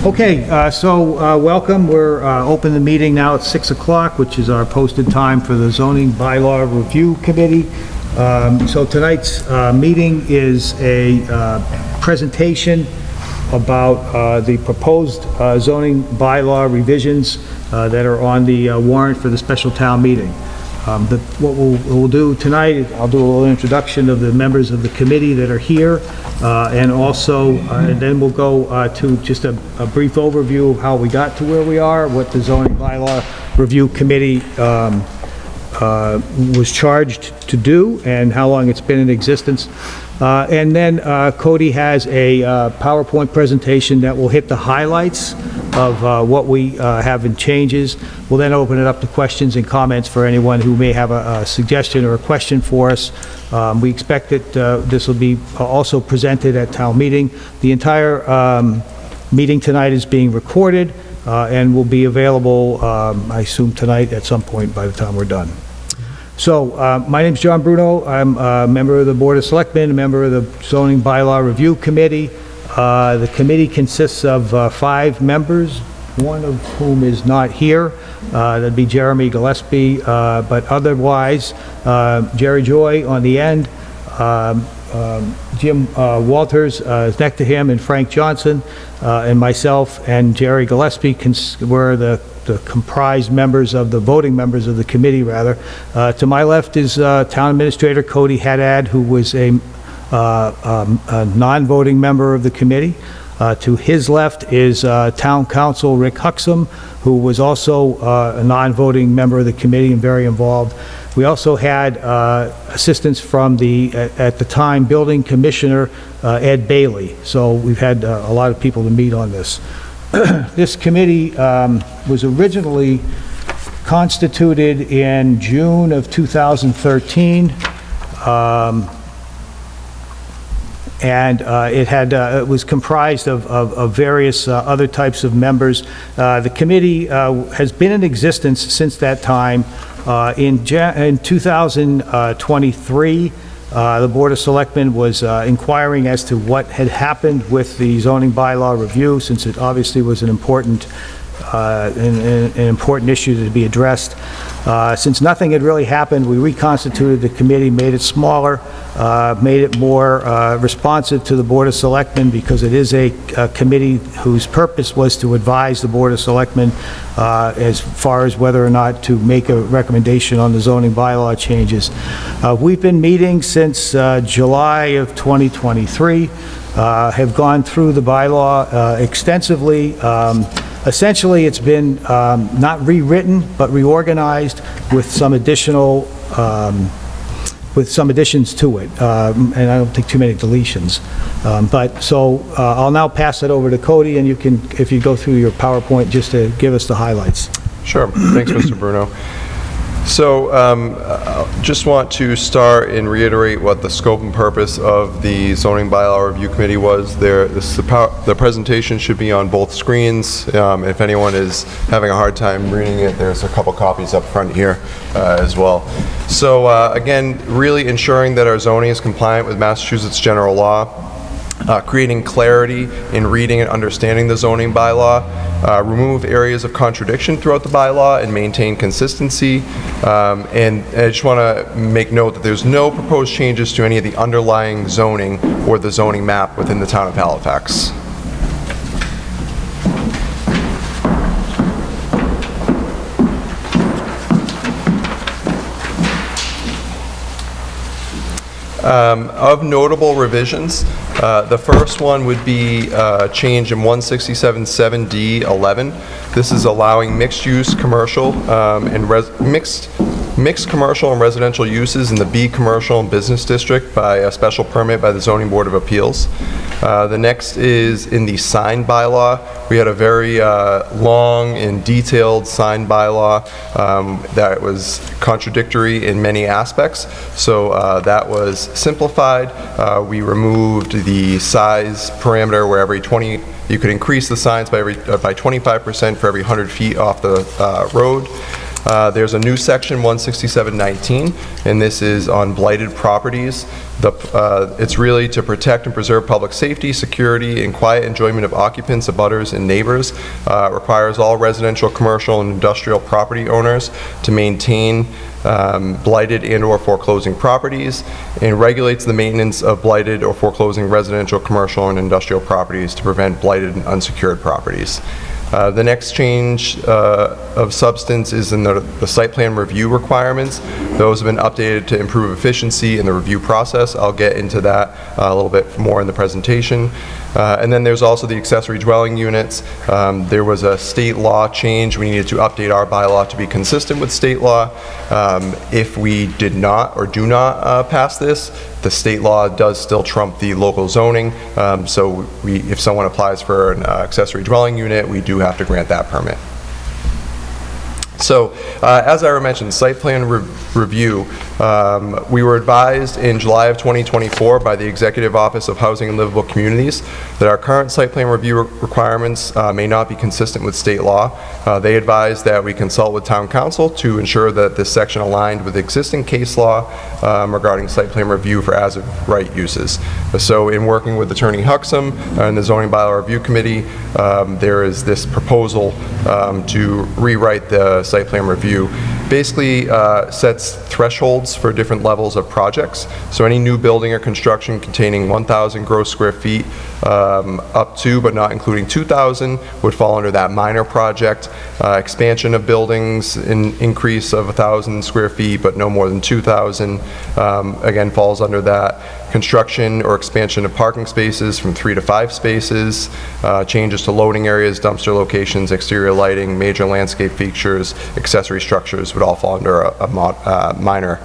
Okay, welcome. We're open the meeting now at 6 o'clock, which is our posted time for the Zoning Bylaw Review Committee. So tonight's meeting is a presentation about the proposed zoning bylaw revisions that are on the warrant for the special town meeting. What we'll do tonight, I'll do a little introduction of the members of the committee that are here, and also, and then we'll go to just a brief overview of how we got to where we are, what the Zoning Bylaw Review Committee was charged to do, and how long it's been in existence. And then Cody has a PowerPoint presentation that will hit the highlights of what we have in changes. We'll then open it up to questions and comments for anyone who may have a suggestion or a question for us. We expect that this will be also presented at town meeting. The entire meeting tonight is being recorded and will be available, I assume, tonight at some point by the time we're done. So, my name's John Bruno. I'm a member of the Board of Selectmen, a member of the Zoning Bylaw Review Committee. The committee consists of 5 members, one of whom is not here. That'd be Jeremy Gillespie, but otherwise, Jerry Joy on the end, Jim Walters is next to him, and Frank Johnson, and myself and Jerry Gillespie were the comprised members of the voting members of the committee, rather. To my left is Town Administrator Cody Haddad, who was a non-voting member of the committee. To his left is Town Council Rick Huxham, who was also a non-voting member of the committee and very involved. We also had assistance from at the time, Building Commissioner Ed Bailey. So we've had a lot of people to meet on this. This committee was originally constituted in June of 2013, and it was comprised of various other types of members. The committee has been in existence since that time. In 2023, the Board of Selectmen was inquiring as to what had happened with the zoning bylaw review, since it obviously was an important issue to be addressed. Since nothing had really happened, we reconstituted the committee, made it smaller, made it more responsive to the Board of Selectmen, because it is a committee whose purpose was to advise the Board of Selectmen as far as whether or not to make a recommendation on the zoning bylaw changes. We've been meeting since July of 2023, have gone through the bylaw extensively. Essentially, it's been not rewritten, but reorganized with some additional, with some additions to it, and I don't think too many deletions. I'll now pass it over to Cody, and you can, if you go through your PowerPoint, just to give us the highlights. Sure. Thanks, Mr. Bruno. So, just want to start and reiterate what the scope and purpose of the Zoning Bylaw Review Committee was. The presentation should be on both screens. If anyone is having a hard time reading it, there's a couple copies up front here as well. So, again, really ensuring that our zoning is compliant with Massachusetts general law. Creating clarity in reading and understanding the zoning bylaw, remove areas of contradiction throughout the bylaw and maintain consistency. And I just want to make note that there's no proposed changes to any of the underlying zoning or the zoning map within the town of Halifax. Of notable revisions, the first one would be change in 167.7D11. This is allowing mixed-use commercial and mixed commercial and residential uses in the B commercial and business district by a special permit by the Zoning Board of Appeals. The next is in the sign bylaw. We had a very long and detailed sign bylaw that was contradictory in many aspects. So that was simplified. We removed the size parameter where you could increase the signs by 25% for every 100 feet off the road. There's a new section, 16719, and this is on blighted properties. It's really to protect and preserve public safety, security, and quiet enjoyment of occupants, abutters, and neighbors. Requires all residential, commercial, and industrial property owners to maintain blighted and/or foreclosing properties, and regulates the maintenance of blighted or foreclosing residential, commercial, and industrial properties to prevent blighted and unsecured properties. The next change of substance is in the site plan review requirements. Those have been updated to improve efficiency in the review process. I'll get into that a little bit more in the presentation. And then there's also the accessory dwelling units. There was a state law change. We needed to update our bylaw to be consistent with state law. If we did not or do not pass this, the state law does still trump the local zoning. So if someone applies for an accessory dwelling unit, we do have to grant that permit. So, as I mentioned, site plan review, we were advised in July of 2024 by the Executive Office of Housing and Livable Communities that our current site plan review requirements may not be consistent with state law. They advised that we consult with Town Council to ensure that this section aligned with existing case law regarding site plan review for as-of-right uses. So, in working with Attorney Huxham and the Zoning Bylaw Review Committee, there is this proposal to rewrite the site plan review. Basically sets thresholds for different levels of projects. So any new building or construction containing 1,000 gross square feet up to but not including 2,000 would fall under that minor project. Expansion of buildings, increase of 1,000 square feet but no more than 2,000 again falls under that. Construction or expansion of parking spaces from 3 to 5 spaces, changes to loading areas, dumpster locations, exterior lighting, major landscape features, accessory structures would all fall under a minor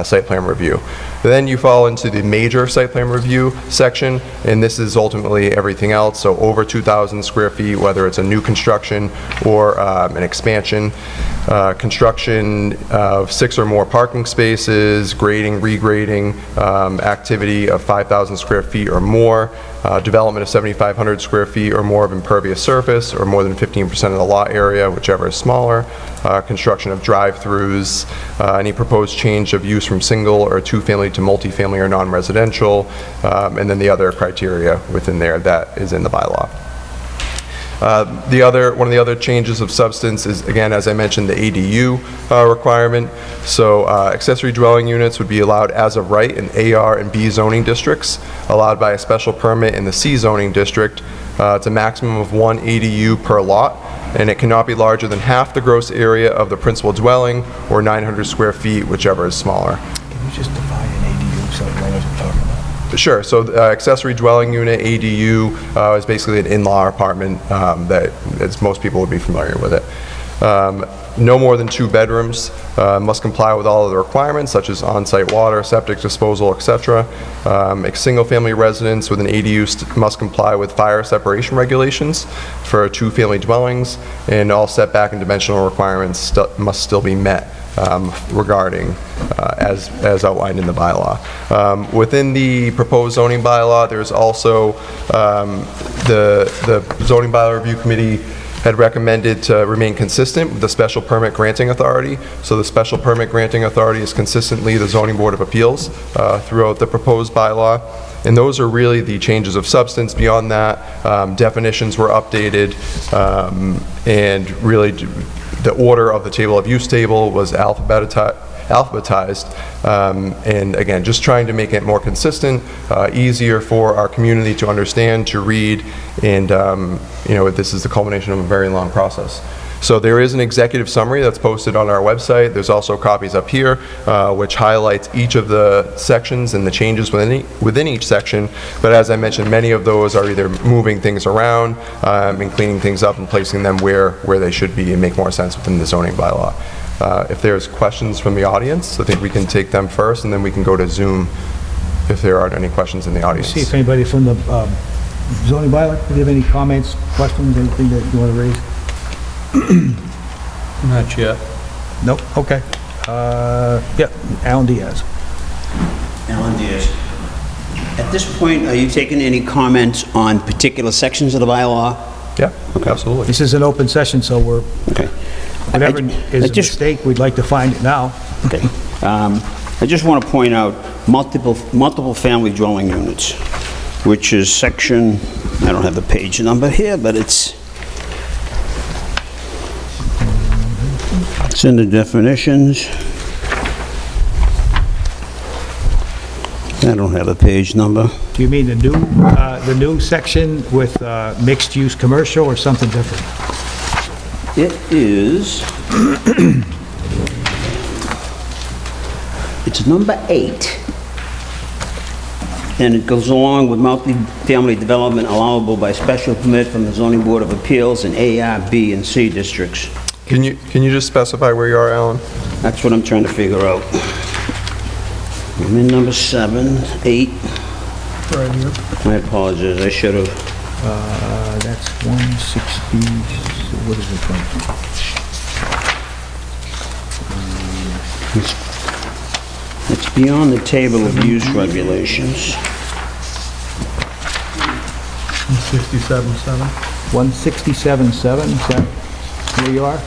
site plan review. Then you fall into the major site plan review section, and this is ultimately everything else, so over 2,000 square feet, whether it's a new construction or an expansion. Construction of 6 or more parking spaces, grading, regrading, activity of 5,000 square feet or more, development of 7,500 square feet or more of impervious surface, or more than 15% of the lot area, whichever is smaller, construction of drive-throughs, any proposed change of use from single or two-family to multifamily or non-residential, and then the other criteria within there that is in the bylaw. One of the other changes of substance is, again, as I mentioned, the ADU requirement. So accessory dwelling units would be allowed as of right in AR and B zoning districts, allowed by a special permit in the C zoning district. It's a maximum of 1 ADU per lot, and it cannot be larger than half the gross area of the principal dwelling or 900 square feet, whichever is smaller. Can you just define an ADU so everyone knows what we're talking about? Sure. So accessory dwelling unit, ADU, is basically an in-law apartment that, as most people would be familiar with it. No more than 2 bedrooms, must comply with all of the requirements such as on-site water, septic disposal, etc. A single-family residence with an ADU must comply with fire separation regulations for 2-family dwellings, and all setback and dimensional requirements must still be met regarding as outlined in the bylaw. Within the proposed zoning bylaw, there's also the Zoning Bylaw Review Committee had recommended to remain consistent with the special permit granting authority. So the special permit granting authority is consistently the Zoning Board of Appeals throughout the proposed bylaw. And those are really the changes of substance. Beyond that, definitions were updated, and really the order of the table of use table was alphabetized, and again, just trying to make it more consistent, easier for our community to understand, to read, and this is the culmination of a very long process. So there is an executive summary that's posted on our website. There's also copies up here, which highlights each of the sections and the changes within each section. But as I mentioned, many of those are either moving things around and cleaning things up and placing them where they should be and make more sense within the zoning bylaw. If there's questions from the audience, I think we can take them first, and then we can go to Zoom if there aren't any questions in the audience. See if anybody from the zoning bylaw, do you have any comments, questions, anything that you want to raise? Not yet. Nope, okay. Yeah, Alan Diaz. Alan Diaz. At this point, are you taking any comments on particular sections of the bylaw? Yeah, okay. Absolutely. This is an open session, so we're... Okay. Whatever is a just- mistake, we'd like to find it now. Okay. I just want to point out multiple family dwelling units, which is section, I don't have the page number here, but it's in the definitions. I don't have a page number. Do you mean the new section with mixed-use commercial or something different? It is, it's number 8, and it goes along with multi-family development allowable by special permit from the Zoning Board of Appeals in AR, B, and C districts. Can you just specify where you are, Alan? That's what I'm trying to figure out. I'm in number 7, 8. Right here. I apologize, I should have. That's 160, what is it from? It's beyond the table of use regulations. 67.7. 167.7, is that where you are?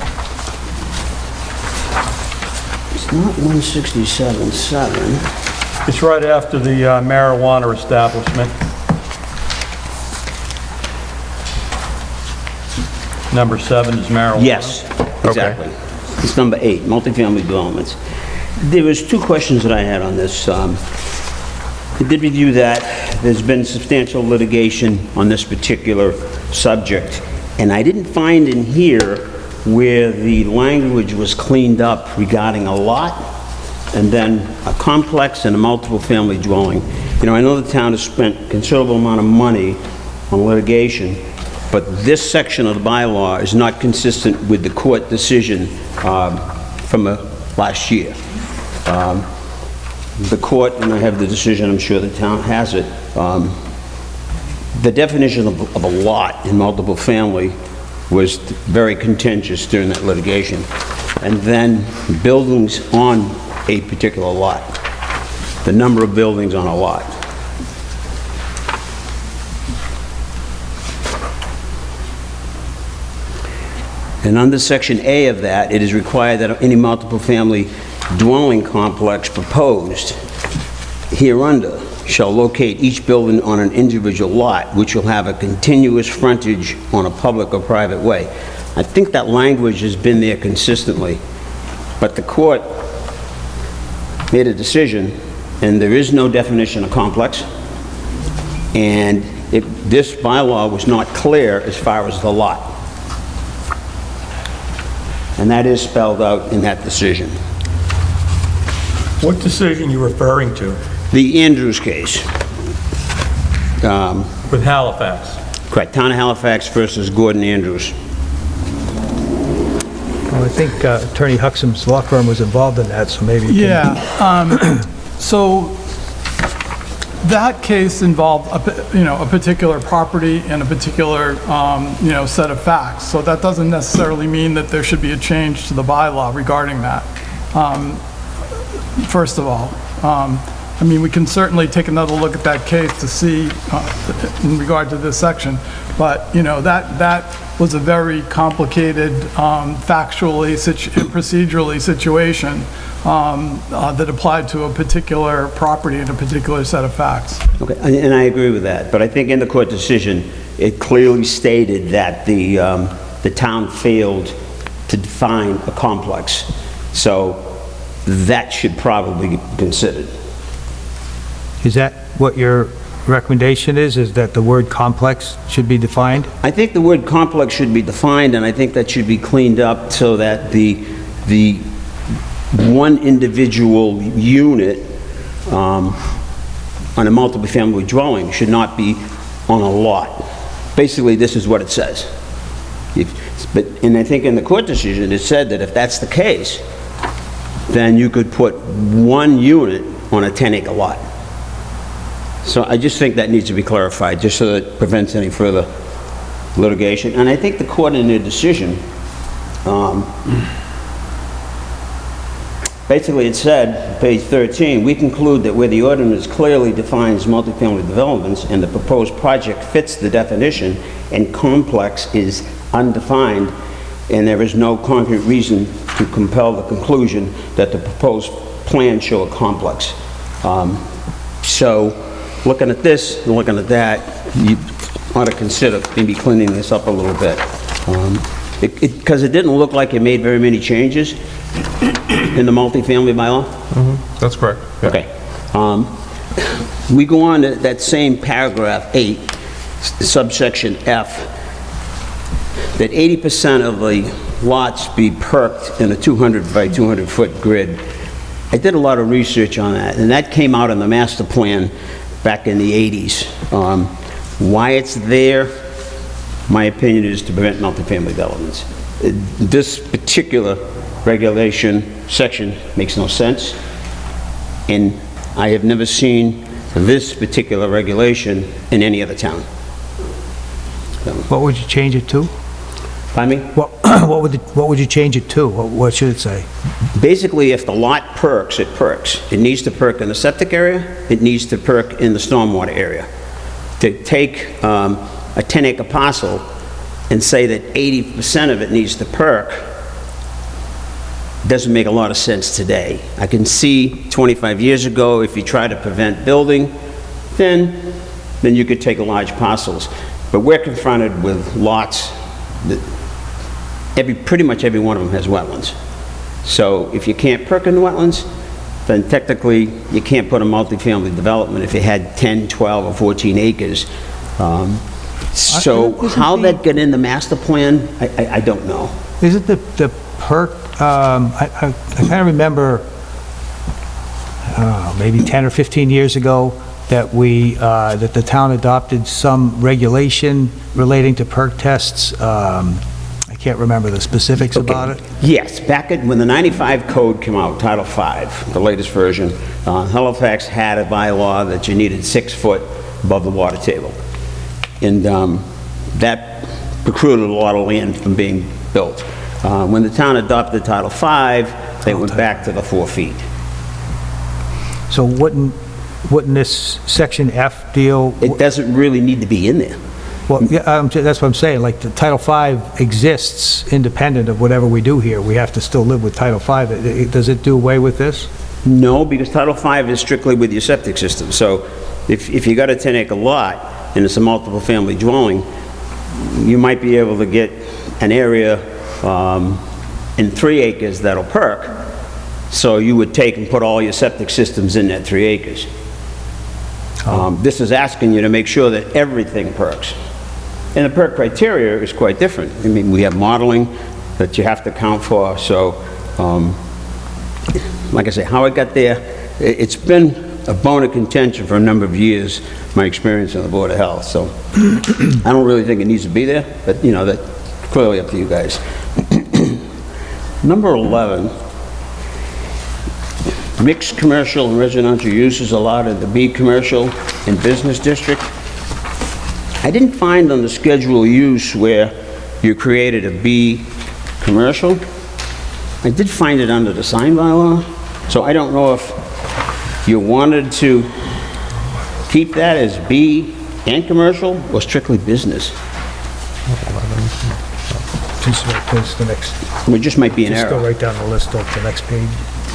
It's not 167.7. It's right after the marijuana establishment. Number 7 is marijuana. Yes, exactly. It's number 8, multifamily developments. There was 2 questions that I had on this. I did review that. There's been substantial litigation on this particular subject, and I didn't find in here where the language was cleaned up regarding a lot and then a complex and a multiple family dwelling. You know, I know the town has spent considerable amount of money on litigation, but this section of the bylaw is not consistent with the court decision from last year. The court, and I have the decision, I'm sure the town has it, the definition of a lot in multiple family was very contentious during that litigation. And then buildings on a particular lot, the number of buildings on a lot. And under Section A of that, it is required that any multiple family dwelling complex proposed hereunder shall locate each building on an individual lot, which will have a continuous frontage on a public or private way. I think that language has been there consistently, but the court made a decision, and there is no definition of complex, and this bylaw was not clear as far as the lot. And that is spelled out in that decision. What decision are you referring to? The Andrews case. With Halifax? Correct, Town of Halifax versus Gordon Andrews. Well, I think Attorney Huxham's law firm was involved in that, so maybe you can... Yeah, so that case involved, a particular property and a particular, set of facts. So that doesn't necessarily mean that there should be a change to the bylaw regarding that, first of all. I mean, we can certainly take another look at that case to see in regard to this section, but, that was a very complicated, factually, procedurally situation that applied to a particular property and a particular set of facts. Okay, and I agree with that, but I think in the court decision, it clearly stated that the town failed to define a complex, so that should probably be considered. Is that what your recommendation is that the word complex should be defined? I think the word complex should be defined, and I think that should be cleaned up so that the one individual unit on a multi-family dwelling should not be on a lot. Basically, this is what it says. And I think in the court decision, it said that if that's the case, then you could put one unit on a 10-acre lot. So I just think that needs to be clarified, just so that it prevents any further litigation. And I think the court in their decision, basically it said, page 13, we conclude that where the ordinance clearly defines multifamily developments and the proposed project fits the definition and complex is undefined, and there is no concrete reason to compel the conclusion that the proposed plans show a complex. So, looking at this and looking at that, you ought to consider maybe cleaning this up a little bit. Because it didn't look like it made very many changes in the multifamily bylaw. That's correct. Yeah. Okay. We go on to that same paragraph 8, subsection F, that 80% of the lots be perked in a 200 by 200 foot grid. I did a lot of research on that, and that came out in the master plan back in the 80s. Why it's there, my opinion, is to prevent multifamily developments. This particular regulation section makes no sense, and I have never seen this particular regulation in any other town. What would you change it to? Pardon me? What would you change it to? What should it say? Basically, if the lot perks, it perks. It needs to perk in the septic area, it needs to perk in the stormwater area. To take a 10-acre parcel and say that 80% of it needs to perk doesn't make a lot of sense today. I can see 25 years ago, if you try to prevent building, then you could take large parcels. But we're confronted with lots that pretty much every one of them has wetlands. So if you can't perk in the wetlands, then technically you can't put a multifamily development if you had 10, 12, or 14 acres. So how that got in the master plan, I don't know. Isn't the perk, I kind of remember, maybe 10 or 15 years ago, that that the town adopted some regulation relating to perk tests. I can't remember the specifics about it. Yes, back when the 95 code came out, Title V, the latest version, Halifax had a bylaw that you needed 6 foot above the water table. And that precluded a lot of land from being built. When the town adopted Title V, they went back to the 4 feet. So wouldn't this section F deal? It doesn't really need to be in there. Well, yeah, that's what I'm saying, like, the Title V exists independent of whatever we do here. We have to still live with Title V. Does it do away with this? No, because Title V is strictly with your septic system. So if you got a 10-acre lot and it's a multiple family dwelling, you might be able to get an area in 3 acres that'll perk. So you would take and put all your septic systems in that 3 acres. This is asking you to make sure that everything perks. And the perk criteria is quite different. I mean, we have modeling that you have to account for. So, like I say, how it got there, it's been a bone of contention for a number of years, my experience on the Board of Health. So, I don't really think it needs to be there, but, you know, that's clearly up to you guys. Number 11, mixed commercial and residential uses allowed in the B commercial and business district. I didn't find on the schedule use where you created a B commercial. I did find it under the sign bylaw, so I don't know if you wanted to keep that as B and commercial or strictly business. Just the next, It just might be an just go error. right down the list to the next page.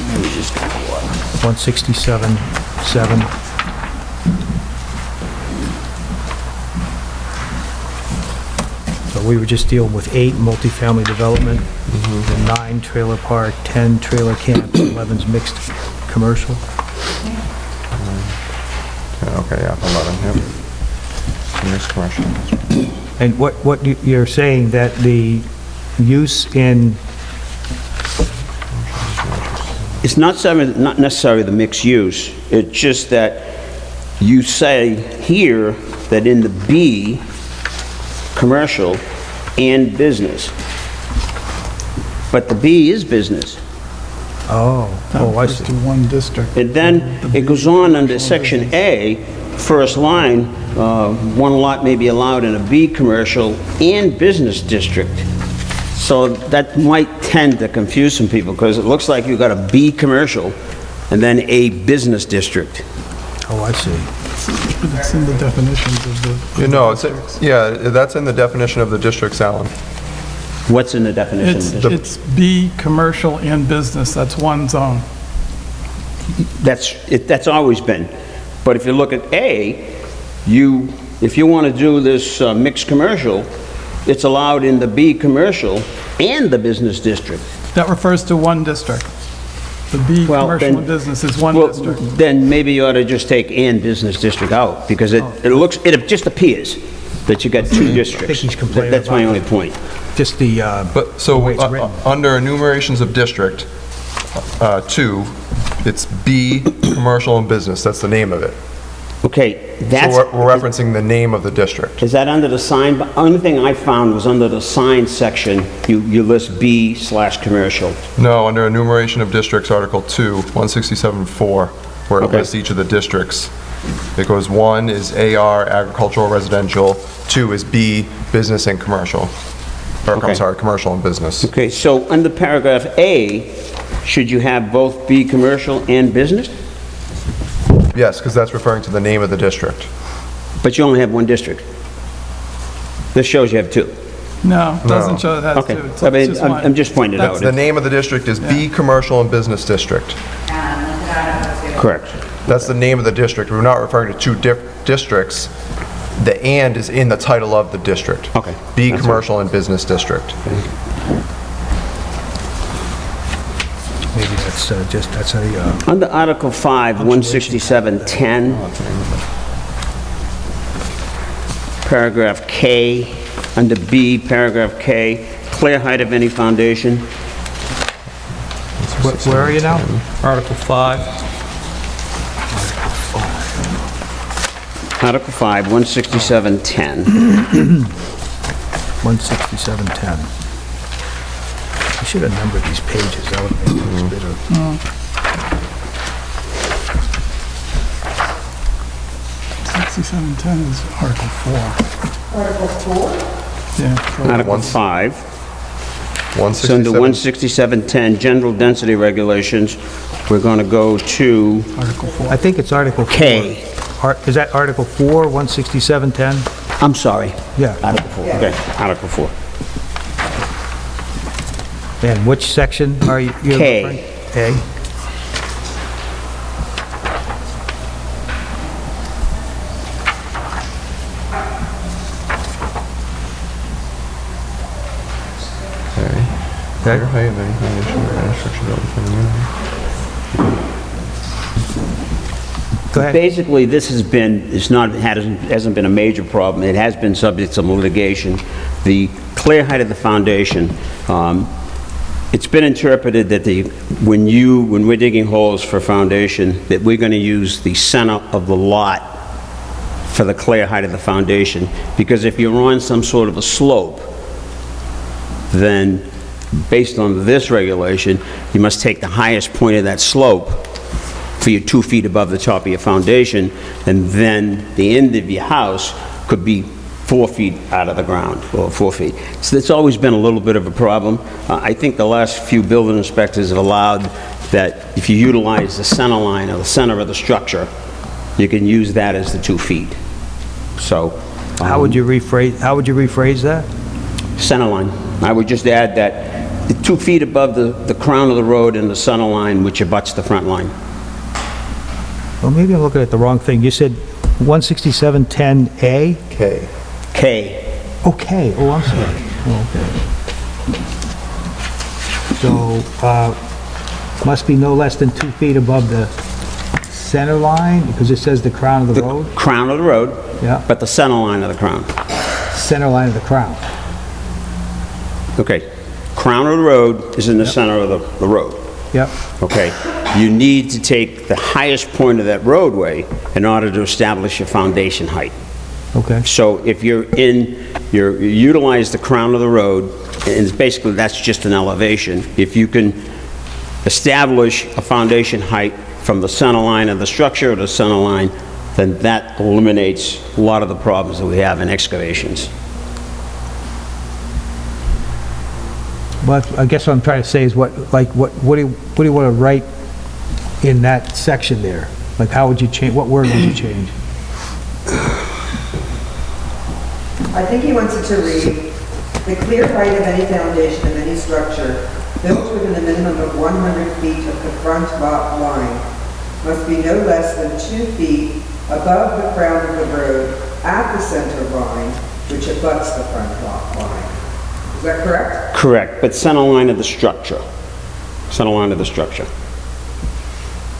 Let me just go to what? 167, 7. So we were just dealing with 8 multifamily development, and 9 trailer park, 10 trailer camps, 11's mixed commercial. Okay, yeah, 11, yep. Mixed commercial. And what you're saying, that the use in, It's not necessarily the mixed use. It's just that you say here that in the B, commercial and business. But the B is business. I Just see. to one district. And then it goes on under section A, first line, one lot may be allowed in a B commercial and business district. So that might tend to confuse some people, because it looks like you've got a B commercial and then a business district. Oh, I see. It's in the definitions of the. You know, it's, yeah, that's in the definition of the districts, Alan. What's in the definition of district? It's B, commercial and business, that's one zone. That's always been. But if you look at A, if you want to do this mixed commercial, it's allowed in the B commercial and the business district. That refers to one district. The B, Well, commercial then- and business, is one Well, district. then maybe you ought to just take "and business district" out, because it just appears that you got two districts. he's complaining That's my about only point. Just the, But, so, the way it's written. under enumerations of district, 2, it's B, commercial and business, that's the name of it. Okay, So that's... we're referencing the name of the district. Is that under the sign? But only thing I found was under the sign section, you list B/commercial. No, under enumeration of districts, Article 2, 167-4, where it Okay. lists each of the districts. It goes, 1 is AR, agricultural, residential, 2 is B, business and commercial. Or, Okay. I'm sorry, commercial and business. Okay, so under paragraph A, should you have both B commercial and business? Yes, because that's referring to the name of the district. But you only have one district. This shows you have two. No, it doesn't show that Okay, too. It's I mean, just I'm one. just pointing it out. The name of the district is B, commercial and business district. Correct. That's the name of the district. We're not referring to two districts. The "and" is in the title of the district. Okay. B, That's commercial and business district. maybe that's a, Under Article 5, 16710, paragraph K, under B, paragraph K, clear height of any foundation. where are you now? Article 5. Article 5, 16710. 16710. I should have numbered these pages, that would make things better. 6710 is Article 4. Article 4? Yeah. Article 5. So under 167. 16710, general density regulations, we're going to go to Article 4. I think it's Article 4. K. Is that Article 4, 16710? I'm sorry. Yeah. Article 4, okay, Article 4. And which section are you? you're K. referring- A. Clear height of any foundation or any structure built within the unit. Go ahead. Basically, this has been, hasn't been a major problem. It has been subject to some litigation. The clear height of the foundation, it's been interpreted that when we're digging holes for foundation, that we're going to use the center of the lot for the clear height of the foundation, because if you're on some sort of a slope, then based on this regulation, you must take the highest point of that slope for your 2 feet above the top of your foundation, and then the end of your house could be 4 feet out of the ground, or 4 feet. So it's always been a little bit of a problem. I think the last few building inspectors have allowed that if you utilize the center line or the center of the structure, you can use that as the 2 feet. So, How would you rephrase that? center line. I would just add that 2 feet above the crown of the road and the center line, which abuts the front line. Well, maybe I'm looking at the wrong thing. You said 16710A? K. K. Okay, oh, I'm sorry. Oh, okay. So, must be no less than 2 feet above the center line, because it says the crown of the road? Crown of the road. Yeah. But the center line of the crown. Center line of the crown. Okay. Crown of the road is in the center of the road. Yep. Okay. You need to take the highest point of that roadway in order to establish your foundation height. Okay. So if you utilize the crown of the road, and it's basically that's just an elevation, if you can establish a foundation height from the center line of the structure or the center line, then that eliminates a lot of the problems that we have in excavations. But I guess what I'm trying to say is what do you want to write in that section there? Like, how would you change, what word would you change? I think he wants it to read, The clear height of any foundation of any structure built within a minimum of 100 feet of the front lot line must be no less than 2 feet above the crown of the road at the center line, which abuts the front lot line. Is that correct? Correct, but center line of the structure. Center line of the structure.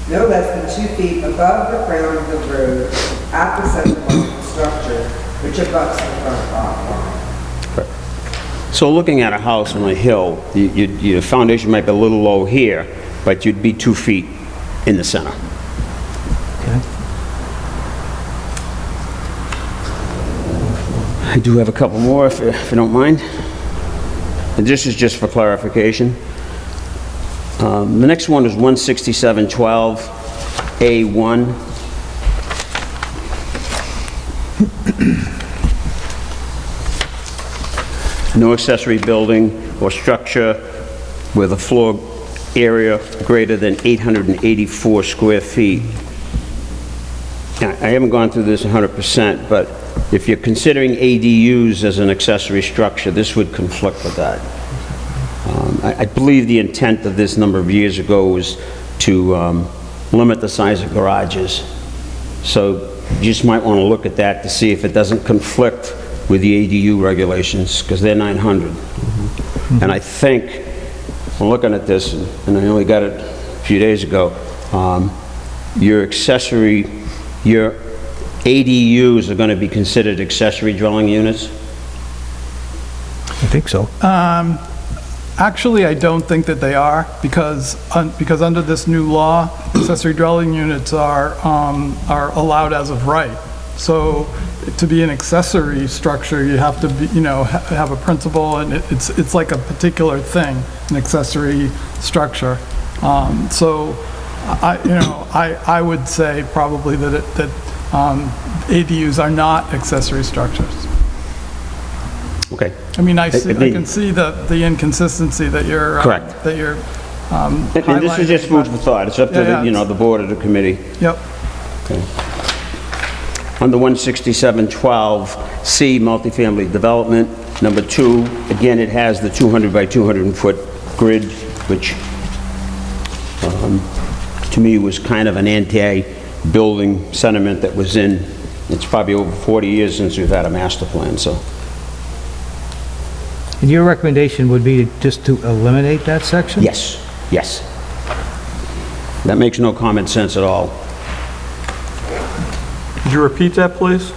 No less than 2 feet above the crown of the road at the center line of the structure, which abuts the front lot line. So looking at a house on a hill, your foundation might be a little low here, but you'd be 2 feet in the center. Okay. I do have a couple more, if you don't mind. And this is just for clarification. The next one is 16712A1. No accessory building or structure with a floor area greater than 884 square feet. Now, I haven't gone through this 100%, but if you're considering ADUs as an accessory structure, this would conflict with that. I believe the intent of this number of years ago was to limit the size of garages. So you just might want to look at that to see if it doesn't conflict with the ADU regulations, because they're 900. And I think, I'm looking at this, and I only got it a few days ago, your ADUs are going to be considered accessory dwelling units? I think so. Actually, I don't think that they are, because under this new law, accessory dwelling units are allowed as of right. So to be an accessory structure, you have to be, have a principal, and it's like a particular thing, an accessory structure. So I would say probably that ADUs are not accessory structures. Okay. I mean, I can see the inconsistency that you're Correct. that you're And this is just food for thought. It's up to the board or the committee. Yep. Okay. Under 16712C, multifamily development, number 2, again, it has the 200 by 200 foot grid, which to me was kind of an anti-building sentiment that was in. It's probably over 40 years since we've had a master plan, so. And your recommendation would be just to eliminate that section? Yes, yes. That makes no common sense at all. Could you repeat that, please?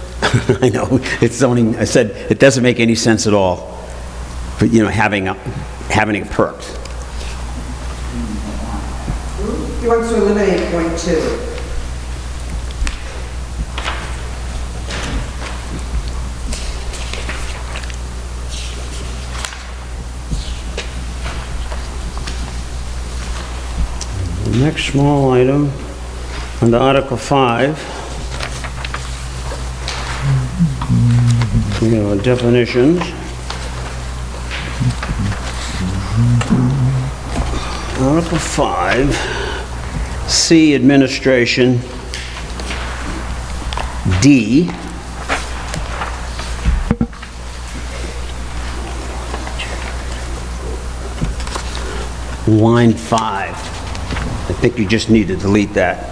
I know, it's zoning, I said, it doesn't make any sense at all, but, having it perked. He wants to eliminate point 2. The next small item, under Article 5, we have our definitions. Article 5, C, administration, D, line 5. I think you just need to delete that.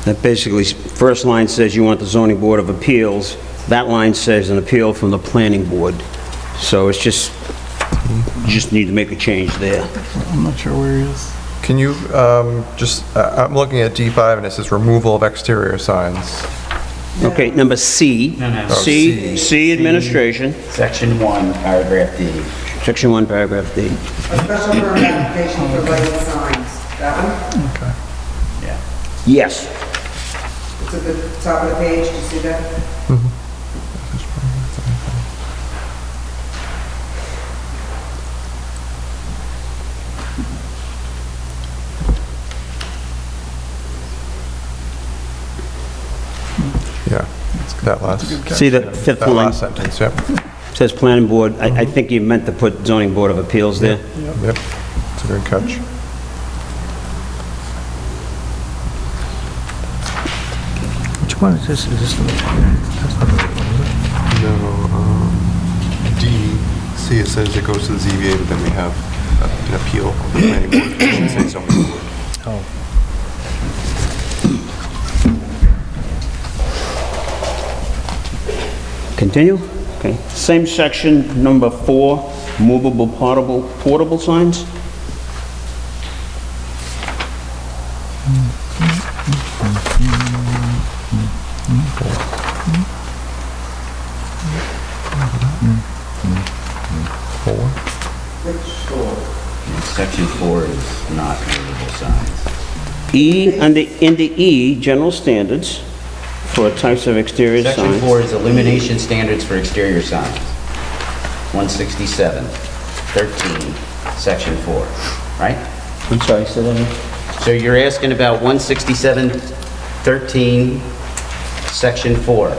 That basically, first line says you want the zoning board of appeals. That line says an appeal from the planning board. So it's just, you just need to make a change there. I'm not sure where he is. Can you I'm looking at D5 and it says removal of exterior signs. Okay, number C. No. C, administration. Section 1, paragraph D. Section 1, paragraph D. A special permit application for lighted signs. That one? Okay. Yeah. Yes. It's at the top of the page. Do you see that? Yeah, that last, See the fifth that line? last sentence, yep. Says planning board. I think you meant to put zoning board of appeals there. Yep, it's a good catch. one is this, that's not the right one, is it? No, D, see, it says it goes to the ZBA, but then we have an appeal of the planning board. It doesn't say zoning board. Oh. Continue? Okay. Same section, number 4, movable portable signs. Section 4 is not movable signs. Into E, general standards for types of exterior signs. Section 4 is illumination standards for exterior signs. 167, 13, section 4, right? I'm sorry, say that again? So you're asking about 167, 13, section 4.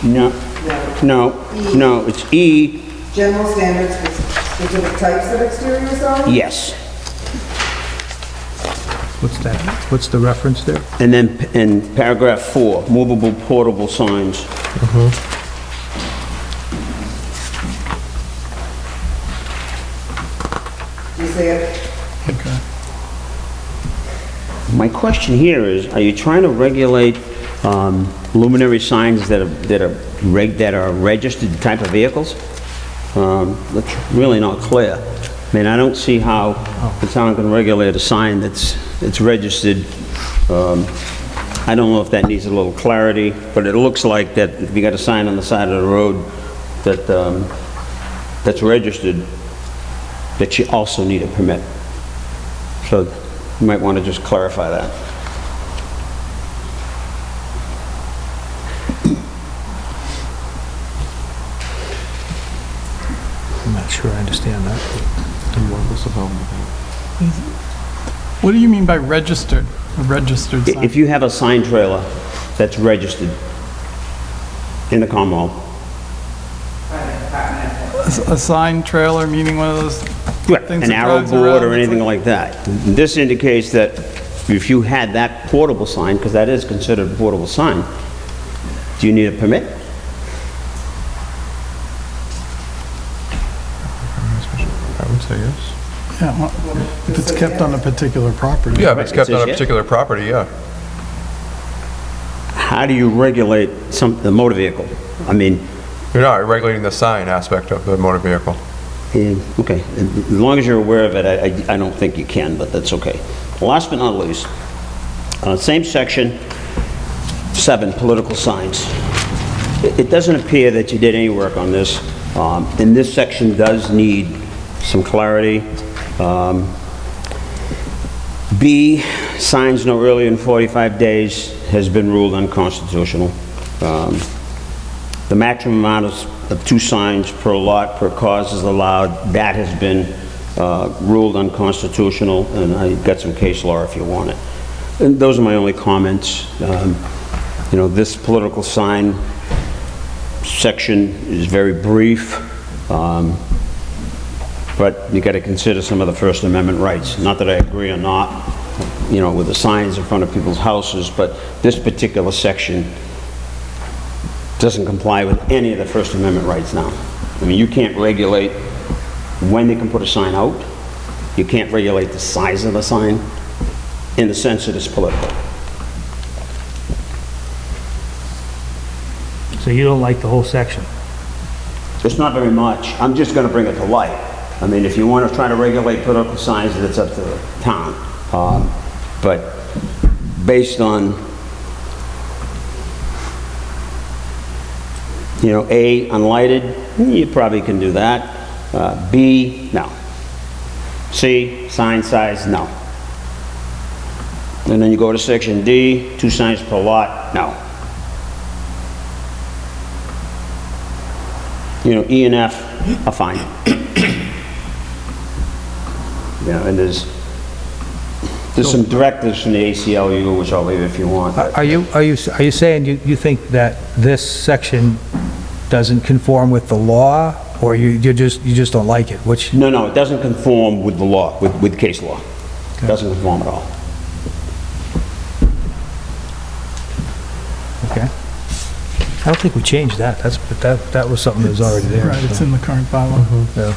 No, it's E, General standards for specific types of exterior signs? yes. What's that? What's the reference there? And then in paragraph 4, movable portable signs. Do you see it? Okay. My question here is, are you trying to regulate luminary signs that are registered type of vehicles? That's really not clear. I mean, I don't see how the town can regulate a sign that's registered. I don't know if that needs a little clarity, but it looks like that if you got a sign on the side of the road that, that's registered, that you also need a permit. So you might want to just clarify that. I'm not sure I understand that. What do you mean by registered? A registered sign? If you have a sign trailer that's registered in the Commonwealth, A sign trailer, meaning one of those things an that arrow drives board around, or it's anything like that. This indicates that if you had that portable sign, because that is considered a portable sign, do you need a permit? I would say yes. Yeah, well, if it's kept on a particular property. Yeah, if it's kept It says on a yes. particular property, yeah. How do you regulate the motor vehicle? I mean, You're not regulating the sign aspect of the motor vehicle. okay, as long as you're aware of it, I don't think you can, but that's okay. Last but not least, same section, 7, political signs. It doesn't appear that you did any work on this, and this section does need some clarity. B, signs no earlier than 45 days has been ruled unconstitutional. The maximum amount of 2 signs per lot per cause is allowed. That has been ruled unconstitutional, and I got some case law if you want it. And those are my only comments. You know, this political sign section is very brief, but you got to consider some of the First Amendment rights. Not that I agree or not, you know, with the signs in front of people's houses, but this particular section doesn't comply with any of the First Amendment rights now. I mean, you can't regulate when they can put a sign out. You can't regulate the size of the sign in the sense that it's political. So you don't like the whole section? It's not very much. I'm just going to bring it to light. I mean, if you want to try to regulate political signs, that's up to the town. But based on, you know, A, unlighted, you probably can do that. B, no. C, sign size, no. And then you go to section D, 2 signs per lot, no. You know, E and F are fine. You know, and there's some directives from the ACLU, which I'll leave if you want. Are you saying you think that this section doesn't conform with the law, or you just don't like it? Which? No, it doesn't conform with the law, with case law. It doesn't conform at all. Okay. I don't think we changed that. That was something that was already there. Right, it's so, in the current bylaw. yeah.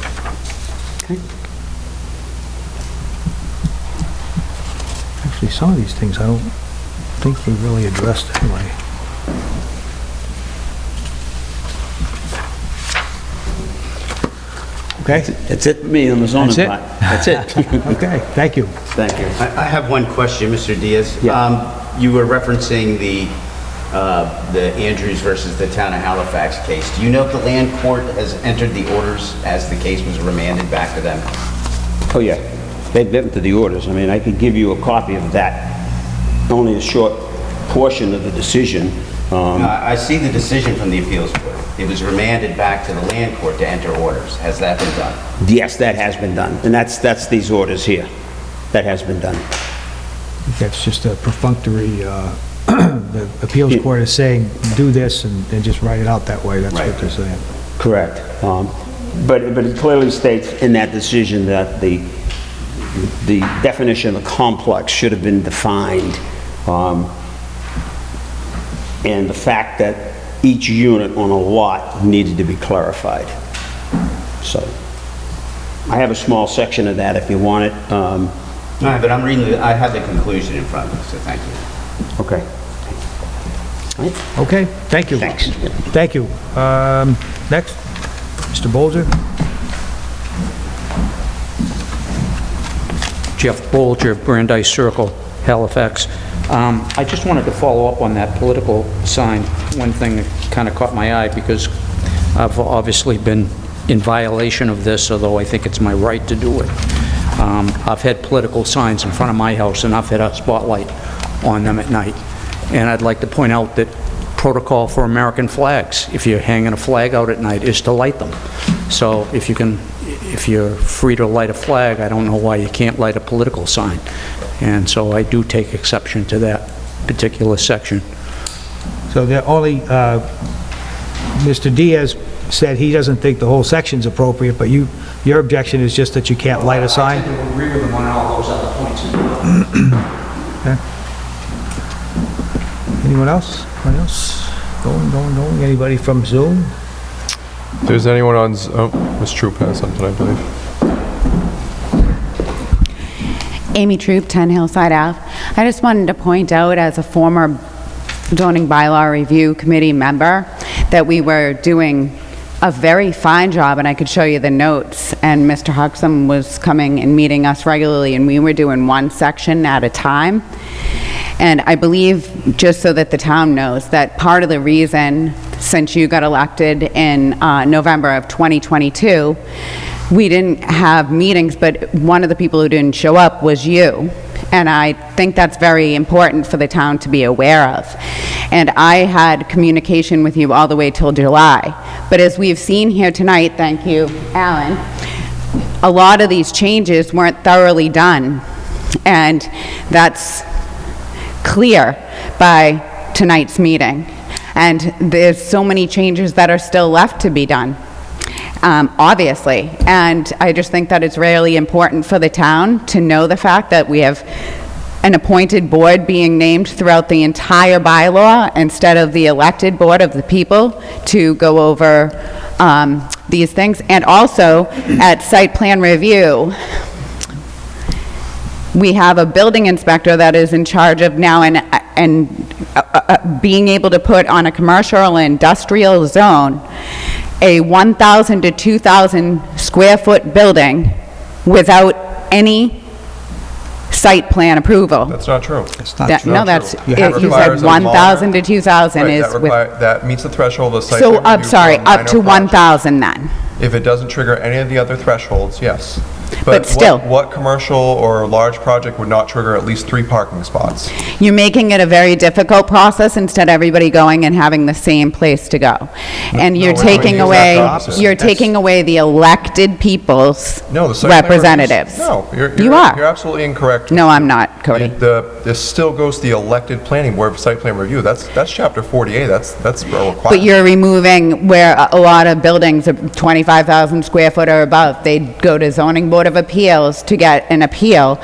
Actually, some of these things I don't think we really addressed anyway. Okay? That's it for me on the zoning That's it? part. That's it. Okay, thank you. Thank you. I have one question, Mr. Diaz. Yeah. You were referencing the Andrews versus the Town of Halifax case. Do you know if the land court has entered the orders as the case was remanded back to them? Oh, yeah. They've been to the orders. I mean, I could give you a copy of that, only a short portion of the decision. I see the decision from the appeals court. It was remanded back to the land court to enter orders. Has that been done? Yes, that has been done, and that's these orders here. That has been done. That's just a perfunctory, the appeals court is saying, do this, and just write it out that way. That's what Right. they're saying. Correct. But it clearly states in that decision that the definition of complex should have been defined, and the fact that each unit on a lot needed to be clarified. So, I have a small section of that if you want it. All right, but I'm reading, I have the conclusion in front of me, so thank you. Okay. Okay, thank you. Thanks. Thank you. Next, Mr. Bolger. Jeff Bolger, Brandeis Circle, Halifax. I just wanted to follow up on that political sign. One thing that kind of caught my eye, because I've obviously been in violation of this, although I think it's my right to do it. I've had political signs in front of my house, and I've had a spotlight on them at night. And I'd like to point out that protocol for American flags, if you're hanging a flag out at night, is to light them. So if you're free to light a flag, I don't know why you can't light a political sign. And so I do take exception to that particular section. So the only, Mr. Diaz said he doesn't think the whole section's appropriate, but your objection is just that you can't light a sign? I tend to agree with him on all those other points. Okay. Anyone else? Anyone else? Going? Anybody from Zoom? If there's anyone on, Ms. Troop has something, I believe. Amy Troop, 10 Hillside Ave. I just wanted to point out, as a former zoning bylaw review committee member, that we were doing a very fine job, and I could show you the notes, and Mr. Huxham was coming and meeting us regularly, and we were doing one section at a time. And I believe, just so that the town knows, that part of the reason, since you got elected in November of 2022, we didn't have meetings, but one of the people who didn't show up was you. And I think that's very important for the town to be aware of. And I had communication with you all the way till July. But as we've seen here tonight, thank you, Alan, a lot of these changes weren't thoroughly done. And that's clear by tonight's meeting. And there's so many changes that are still left to be done. Obviously, and I just think that it's really important for the town to know the fact that we have an appointed board being named throughout the entire bylaw instead of the elected board of the people to go over these things. And also, at site plan review, we have a building inspector that is in charge of now being able to put on a commercial or industrial zone a 1,000 to 2,000 square foot building without any site plan approval. That's not true. No, that's, true. you Requires said a 1,000 to 2,000 Right, is with, that meets the threshold of site so, plan I'm review sorry, for a up to minor project. 1,000 then. If it doesn't trigger any of the other thresholds, yes. But still. What commercial or large project would not trigger at least 3 parking spots? You're making it a very difficult process instead of everybody going and having the same place to go. And you're we're taking doing away, exactly opposite. you're taking away the elected people's No, the site plan reviews- representatives. No, You are. You're absolutely incorrect. No, I'm not, Cody. This still goes to the elected planning board for site plan review. That's chapter 48. That's a requirement. But you're removing where a lot of buildings of 25,000 square foot or above, they'd go to zoning board of appeals to get an appeal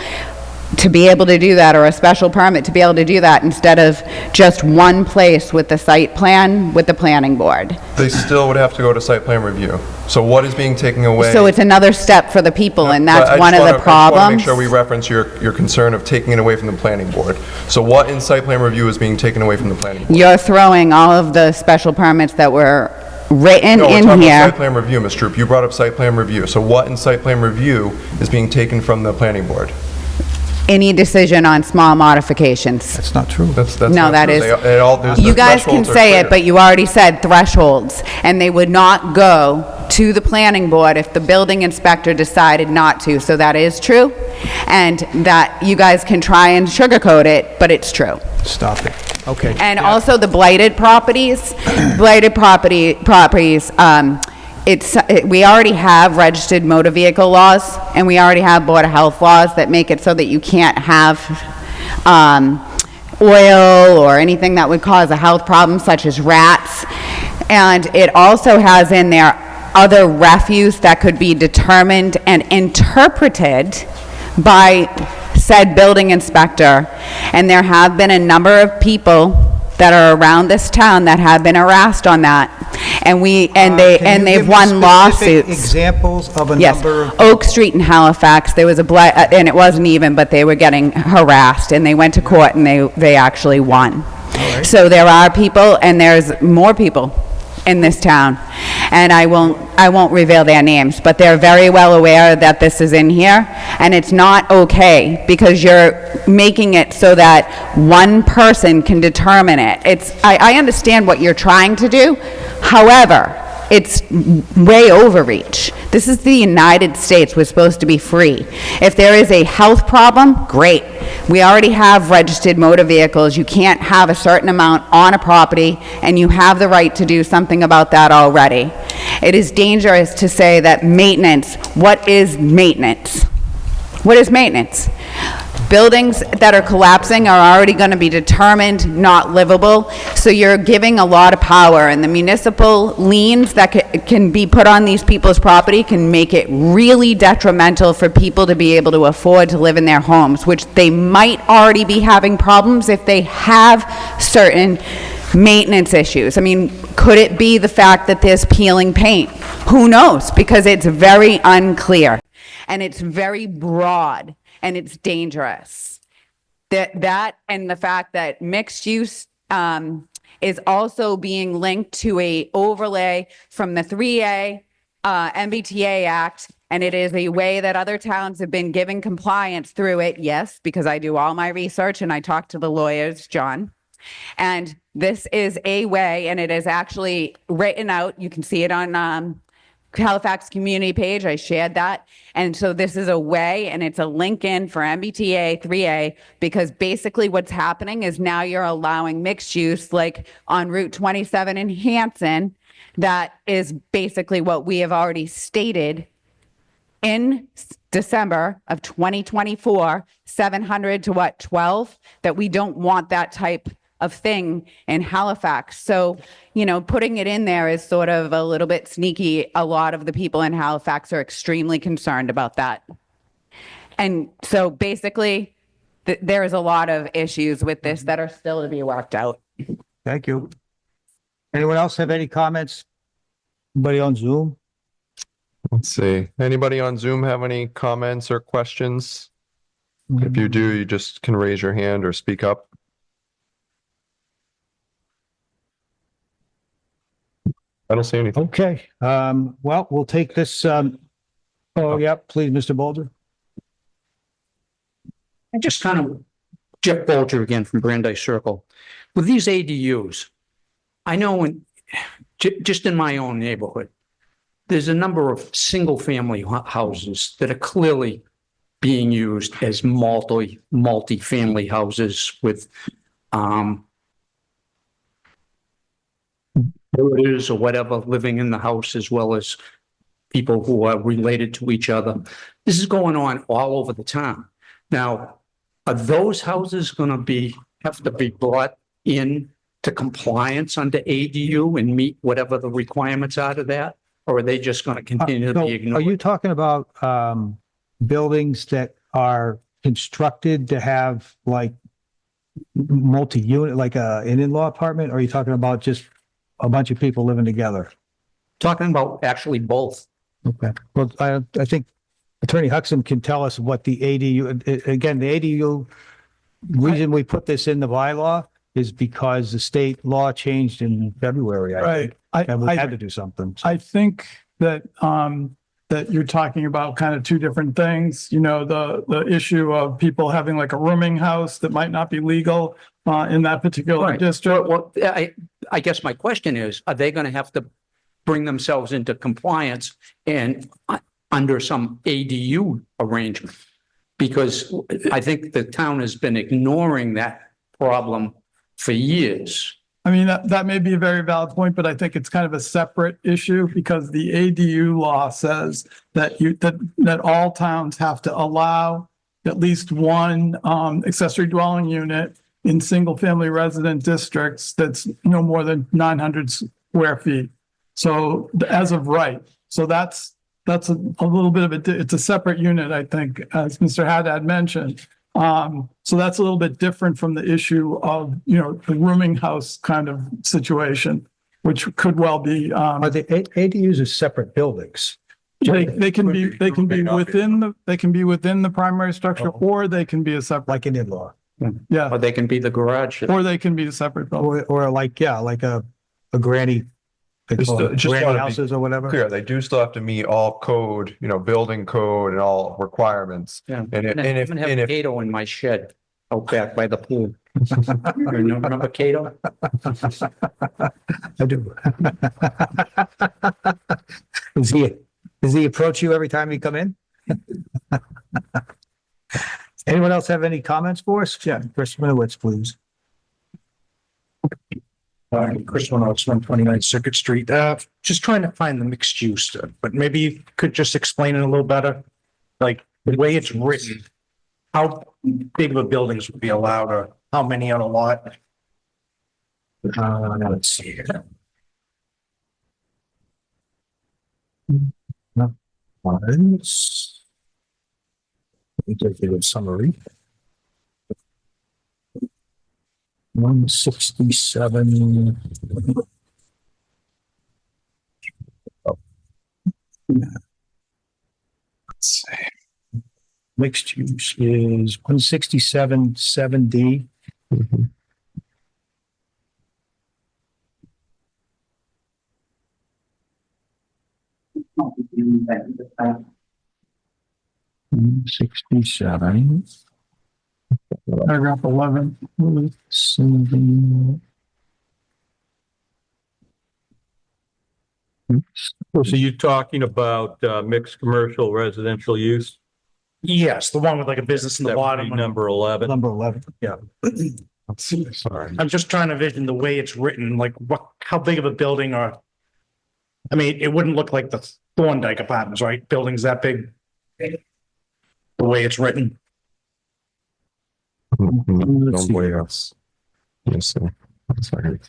to be able to do that, or a special permit to be able to do that, instead of just one place with the site plan with the planning board. They still would have to go to site plan review. So what is being taken away? So it's another step for the people, and But that's I one just of the wanna- I just want to problems. make sure we reference your concern of taking it away from the planning board. So what in site plan review is being taken away from the planning board? You're throwing all of the special permits that were written No, we're in talking about here. site plan review, Ms. Troop. You brought up site plan review. So what in site plan review is being taken from the planning board? Any decision on small modifications. That's not true. That's No, not that true. is, They all- there's the you guys can thresholds are say clear. it, but you already said thresholds, and they would not go to the planning board if the building inspector decided not to, so that is true, and that you guys can try and sugarcoat it, but it's true. Stop it. Okay. And also the blighted properties, properties, we already have registered motor vehicle laws, and we already have Board of Health laws that make it so that you can't have, oil or anything that would cause a health problem, such as rats. And it also has in there other refuse that could be determined and interpreted by said building inspector. And there have been a number of people that are around this town that have been harassed on that. And they've won lawsuits. Examples of a Yes, number of... Oak Street in Halifax, there was and it wasn't even, but they were getting harassed, and they went to court, and they actually won. So there are people, and there's more people in this town, and I won't reveal their names, but they're very well aware that this is in here, and it's not okay, because you're making it so that one person can determine it. I understand what you're trying to do, however, it's way overreach. This is the United States. We're supposed to be free. If there is a health problem, great. We already have registered motor vehicles. You can't have a certain amount on a property, and you have the right to do something about that already. It is dangerous to say that maintenance, what is maintenance? What is maintenance? Buildings that are collapsing are already going to be determined not livable, so you're giving a lot of power, and the municipal liens that can be put on these people's property can make it really detrimental for people to be able to afford to live in their homes, which they might already be having problems if they have certain maintenance issues. I mean, could it be the fact that there's peeling paint? Who knows? Because it's very unclear, and it's very broad, and it's dangerous. That and the fact that mixed use is also being linked to a overlay from the 3A MBTA Act, and it is a way that other towns have been giving compliance through it. Yes, because I do all my research and I talk to the lawyers, John. And this is a way, and it is actually written out. You can see it on Halifax community page. I shared that. And so this is a way, and it's a link in for MBTA 3A, because basically what's happening is now you're allowing mixed use, like on Route 27 in Hanson. That is basically what we have already stated in December of 2024, 700 to what, 12? That we don't want that type of thing in Halifax. So, you know, putting it in there is sort of a little bit sneaky. A lot of the people in Halifax are extremely concerned about that. And so basically, there is a lot of issues with this that are still to be worked out. Thank you. Anyone else have any comments? Anybody on Zoom? Let's see. Anybody on Zoom have any comments or questions? If you do, you just can raise your hand or speak up. I don't see anything. Okay, well, we'll take this, oh, yeah, please, Mr. Boulder. I just kind of, Jeff Bolger again from Brandeis Circle. With these ADUs, I know just in my own neighborhood, there's a number of single-family houses that are clearly being used as multi-family houses with builders or whatever living in the house, as well as people who are related to each other. This is going on all over the town. Now, are those houses going to have to be brought in to compliance under ADU and meet whatever the requirements are to that? Or are they just going to continue to be So ignored? are you talking about buildings that are constructed to have like multi-unit, like an in-law apartment? Or are you talking about just a bunch of people living together? Talking about actually both. Okay. Well, I think Attorney Huxham can tell us what the ADU, again, the ADU, reason we put this in the bylaw is because the state law changed in February, I think. Right. And we had to do something. I think that, that you're talking about kind of two different things. You know, the issue of people having like a rooming house that might not be legal in that particular Right. district. Well, I guess my question is, are they going to have to bring themselves into compliance and under some ADU arrangement? Because I think the town has been ignoring that problem for years. I mean, that may be a very valid point, but I think it's kind of a separate issue because the ADU law says that that all towns have to allow at least one accessory dwelling unit in single-family resident districts that's no more than 900 square feet. So as of right, so that's a little bit of it's a separate unit, I think, as Mr. Haddad mentioned. So that's a little bit different from the issue of, you know, the rooming house kind of situation, which could well be, Are the ADUs are separate buildings? they can be within the primary structure, or they can be a separate, Like an in-law? yeah, Or they can be the garage. or they can be a separate building. Or like, yeah, like a granny, they call it Just granny wanna be houses or whatever? Clear, they do still have to meet all code, building code and all requirements. Yeah. And I'm if, gonna have and if, Cato in my shed out back by the pool. Remember Cato? I do. Does he approach you every time you come in? Anyone else have any comments for us? Yeah, Chris Minowitz, please. Chris Reynolds, 129 Circuit Street. Just trying to find the mixed use, but maybe you could just explain it a little better. Like the way it's written, how big of a buildings would be allowed or how many on a lot? Let's see here. Once. Let me give you a summary. 167. Let's see. Mixed use is 167, 7D. Mm-hmm. 67. Paragraph 11. 7. So you're talking about mixed commercial residential use? Yes, the one with like a business in the That would bottom. be number 11. Number 11. Yeah. sorry. I'm just trying to vision the way it's written, like how big of a building or, I mean, it wouldn't look like the Thorndike Apartments, right? Buildings that big. The way it's written. Don't blame us. Yes, sir. Sorry.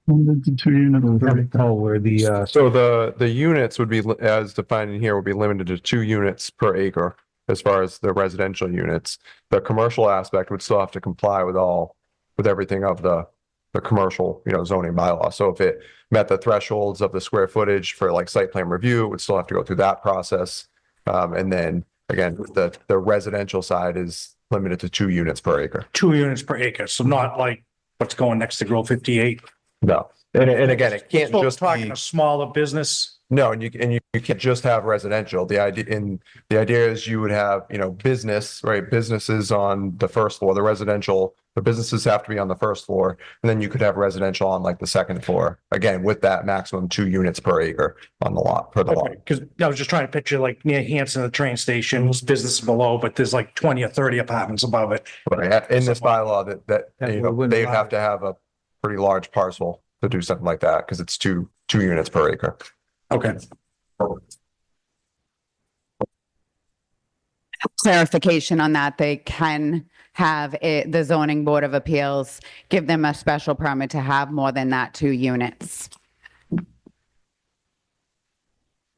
Oh, where the, So the units would be, as defined in here, would be limited to 2 units per acre as far as the residential units. The commercial aspect would still have to comply with everything of the commercial, zoning bylaw. So if it met the thresholds of the square footage for like site plan review, it would still have to go through that process. And then again, the residential side is limited to 2 units per acre. 2 units per acre, so not like what's going next to Grill 58. No. And again, it can't Still just talking be. a smaller business. No, and you can't just have residential. The idea is you would have, business, right? Businesses on the first floor, the businesses have to be on the first floor, and then you could have residential on like the second floor. Again, with that maximum 2 units per acre on the lot, for the lot. Because I was just trying to picture like near Hanson, the train station, there's business below, but there's like 20 or 30 apartments above it. Right. In this bylaw That wouldn't they'd allow have it. to have a pretty large parcel to do something like that, because it's two units per acre. Okay. clarification on that, they can have the zoning board of appeals give them a special permit to have more than that 2 units.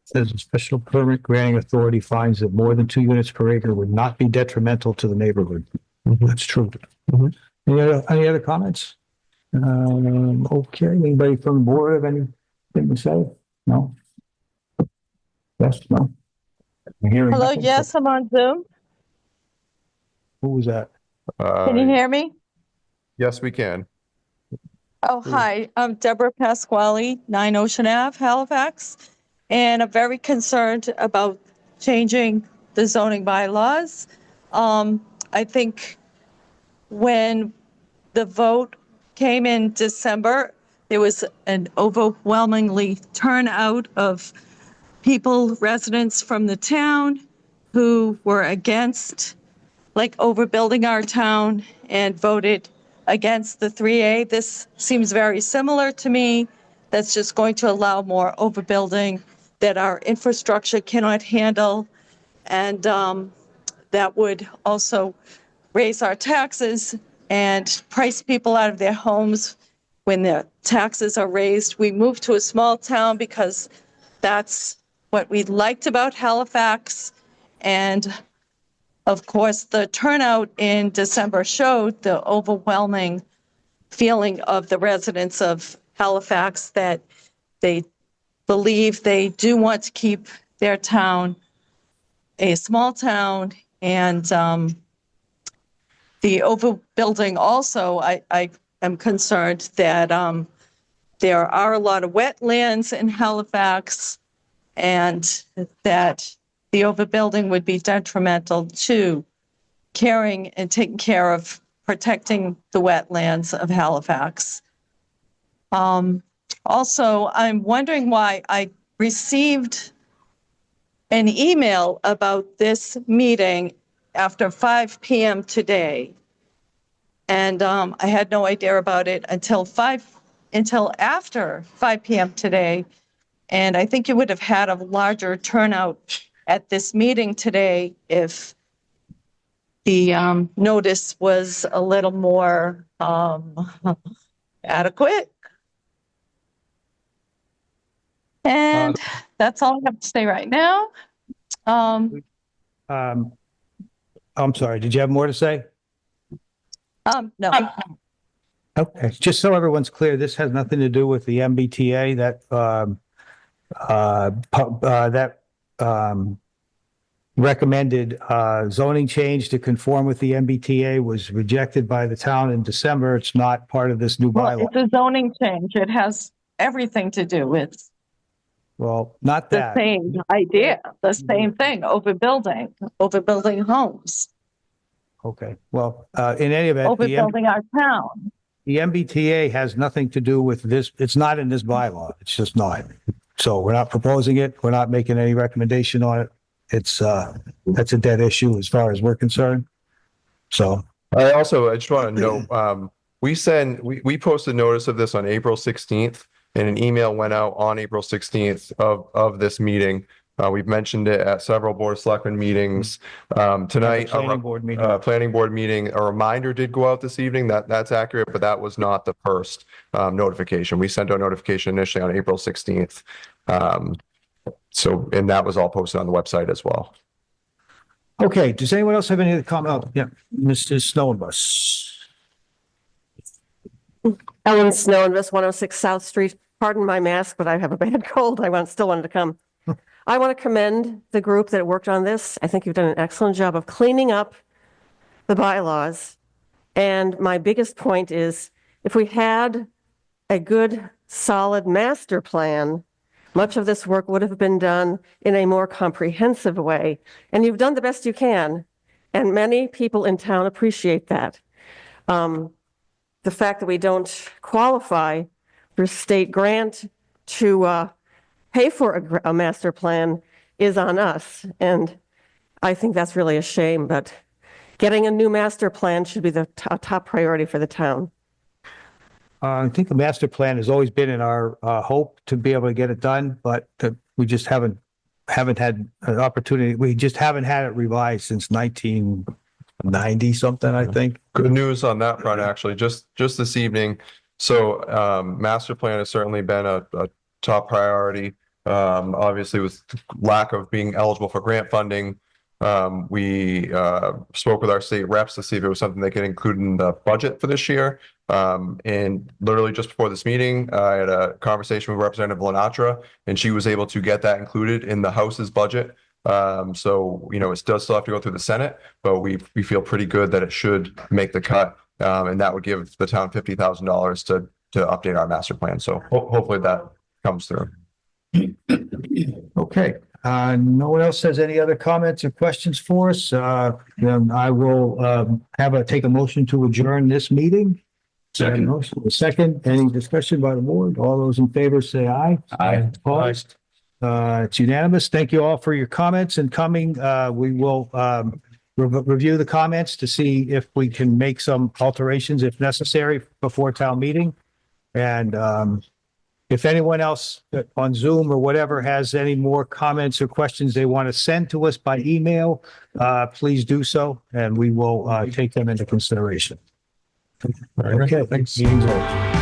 Says a special permit granting authority finds that more than 2 units per acre would not be detrimental to the neighborhood. That's true. Any other comments? Okay, anybody from the board have anything to say? No? Yes, no? I'm hearing Hello, nothing. yes, I'm on Zoom. Who was that? Can you hear me? Yes, we can. Oh, hi, I'm Deborah Pasquale, 9 Ocean Ave, Halifax, and I'm very concerned about changing the zoning bylaws. I think when the vote came in December, there was an overwhelmingly turnout of people, residents from the town who were against overbuilding our town and voted against the 3A. This seems very similar to me. That's just going to allow more overbuilding that our infrastructure cannot handle. And that would also raise our taxes and price people out of their homes when their taxes are raised. We moved to a small town because that's what we liked about Halifax. And of course, the turnout in December showed the overwhelming feeling of the residents of Halifax that they believe they do want to keep their town a small town. And the overbuilding also, I am concerned that there are a lot of wetlands in Halifax and that the overbuilding would be detrimental to caring and taking care of protecting the wetlands of Halifax. Also, I'm wondering why I received an email about this meeting after 5 p.m. today. And I had no idea about it until after 5 p.m. today. And I think you would have had a larger turnout at this meeting today if the notice was a little more adequate. And that's all I have to say right now. I'm sorry, did you have more to say? No. Okay, just so everyone's clear, this has nothing to do with the MBTA that recommended zoning change to conform with the MBTA was rejected by the town in December. It's not part of this new Well, bylaw. it's a zoning change. It has everything to do with Well, not the that. same idea, the same thing, overbuilding homes, Okay, well, in any event, overbuilding our town. the MBTA has nothing to do with this. It's not in this bylaw. It's just not. So we're not proposing it. We're not making any recommendation on it. It's, that's a dead issue as far as we're concerned. So. I just want to note, we posted notice of this on April 16th and an email went out on April 16th of this meeting. We've mentioned it at several board of selectmen meetings. Tonight, Planning board meeting. Planning board meeting. A reminder did go out this evening. That's accurate, but that was not the first notification. We sent out notification initially on April 16th. And that was all posted on the website as well. Okay, does anyone else have any other comment? Oh, yeah, Mr. Snowbus. Ellen Snowbus, 106 South Street. Pardon my mask, but I have a bad cold. Still wanted to come. I want to commend the group that worked on this. I think you've done an excellent job of cleaning up the bylaws. And my biggest point is, if we had a good, solid master plan, much of this work would have been done in a more comprehensive way. And you've done the best you can. And many people in town appreciate that. The fact that we don't qualify for state grant to pay for a master plan is on us. And I think that's really a shame, but getting a new master plan should be the top priority for the town. I think the master plan has always been in our hope to be able to get it done, but we just haven't haven't had an opportunity, we just haven't had it revised since 1990 something, I think. Good news on that front, actually, just this evening. So, master plan has certainly been a top priority. Obviously with lack of being eligible for grant funding, we spoke with our state reps to see if it was something they could include in the budget for this year. And literally just before this meeting, I had a conversation with Representative Lenatra, and she was able to get that included in the House's budget. So, you know, it does still have to go through the Senate, but we feel pretty good that it should make the cut. And that would give the town $50,000 to update our master plan. So hopefully that comes through. Okay, no one else has any other comments or questions for us? Then I will take a motion to adjourn this meeting. Second. Motion, a second. Any discussion by the board? All those in favor say aye. Aye. Opposed? It's unanimous. Thank you all for your comments and coming. We will review the comments to see if we can make some alterations if necessary before town meeting. And if anyone else on Zoom or whatever has any more comments or questions they want to send to us by email, please do so, and we will take them into consideration. All right, Okay, thanks. meeting's over.